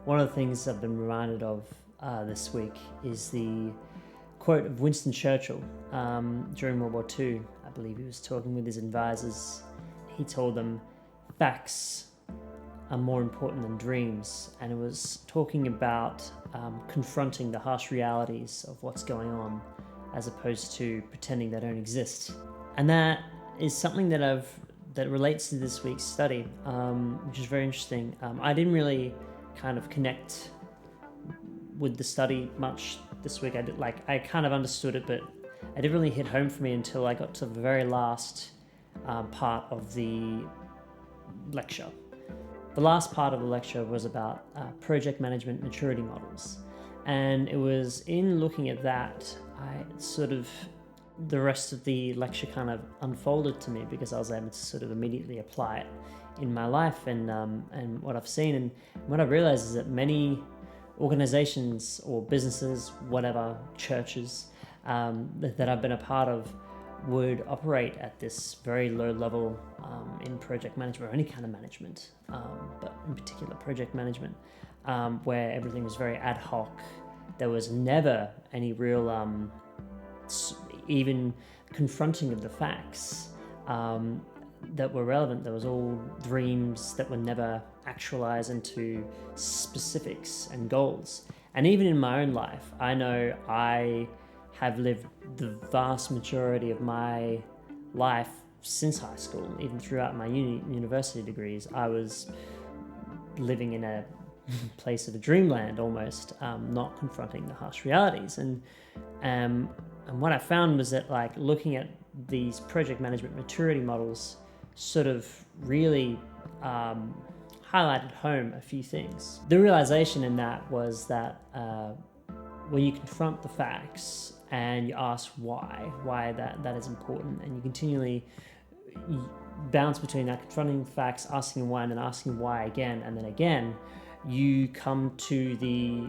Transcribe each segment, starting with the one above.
One of the things I've been reminded of this week is the quote of Winston Churchill during World War II. I believe he was talking with his advisors. He told them, facts are more important than dreams, and it was talking about confronting the harsh realities of what's going on as opposed to pretending they don't exist. And that is something that relates to this week's study, which is very interesting. I didn't really kind of connect with the study much this week. I kind of understood it, but it didn't really hit home for me until I got to the very last part of the lecture. The last part of the lecture was about project management maturity models. And it was in looking at that, the rest of the lecture kind of unfolded to me, because I was able to sort of immediately apply it in my life and what I've seen. And what I've realized is that many organizations or businesses, whatever, churches that I've been a part of would operate at this very low level in project management, or any kind of management, but in particular project management, where everything was very ad hoc. There was never any real even confronting of the facts that were relevant. There was all dreams that were never actualized into specifics and goals. And even in my own life, I know I have lived the vast majority of my life since high school, even throughout my university degrees. I was living in a place of a dreamland almost, not confronting the harsh realities. And what I found was that, like, looking at these project management maturity models sort of really highlighted home a few things. The realization in that was that when you confront the facts and you ask why that is important, and you continually bounce between that, confronting the facts, asking why, and then asking why again, and then again, you come to the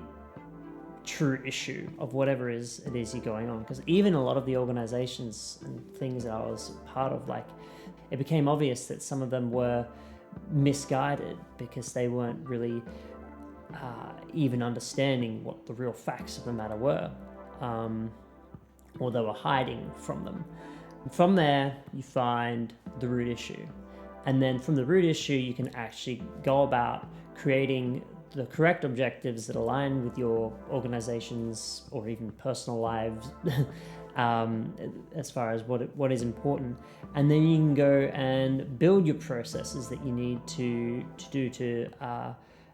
true issue of whatever it is you're going on. Because even a lot of the organizations and things that I was part of, like, it became obvious that some of them were misguided because they weren't really even understanding what the real facts of the matter were, or they were hiding from them. From there, you find the root issue. And then from the root issue, you can actually go about creating the correct objectives that align with your organization's or even personal lives as far as what is important. And then you can go and build your processes that you need to do to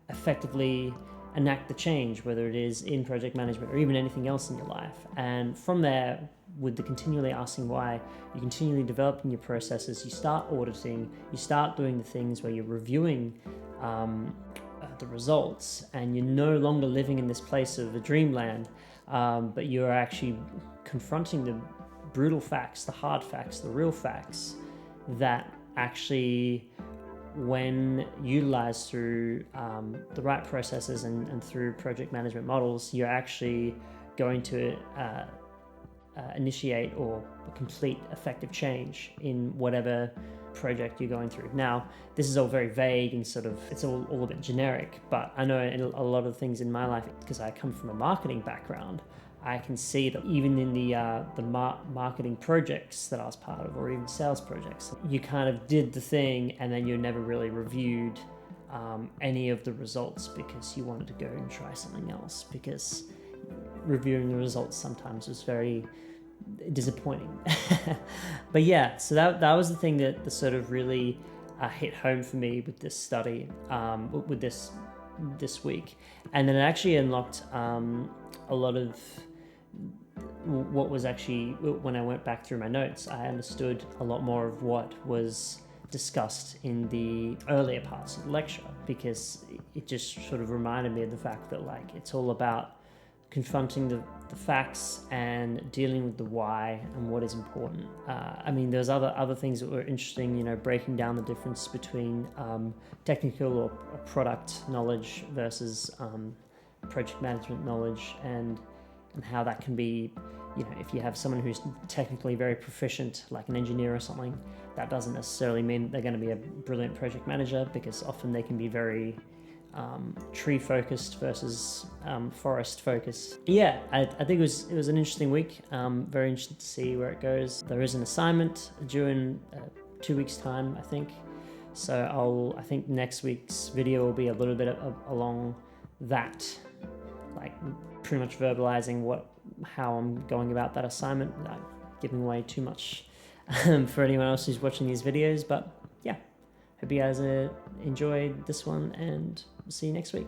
effectively enact the change, whether it is in project management or even anything else in your life. And from there, with the continually asking why, you're continually developing your processes, you start auditing, you start doing the things where you're reviewing the results, and you're no longer living in this place of a dreamland, but you're actually confronting the brutal facts, the hard facts, the real facts that actually, when utilized through the right processes and through project management models, you're actually going to initiate or complete effective change in whatever project you're going through. Now, this is all very vague and sort of, it's all a bit generic, but I know in a lot of things in my life, because I come from a marketing background, I can see that even in the marketing projects that I was part of, or even sales projects, you kind of did the thing and then you never really reviewed any of the results, because you wanted to go and try something else, because reviewing the results sometimes was very disappointing. But yeah, so that was the thing that sort of really hit home for me with this study, with this week. And then it actually unlocked a lot of what was actually, when I went back through my notes, I understood a lot more of what was discussed in the earlier parts of the lecture, because it just sort of reminded me of the fact that, like, it's all about confronting the facts and dealing with the why and what is important. I mean, there's other things that were interesting, breaking down the difference between technical or product knowledge versus project management knowledge, and how that can be, if you have someone who's technically very proficient, like an engineer or something, that doesn't necessarily mean they're going to be a brilliant project manager, because often they can be very tree focused versus forest focused. Yeah, I think it was an interesting week. Very interested to see where it goes. There is an assignment due in 2 weeks' time, I think. So I think next week's video will be a little bit along that, like pretty much verbalizing how I'm going about that assignment without giving away too much for anyone else who's watching these videos. But yeah, hope you guys enjoyed this one, and see you next week.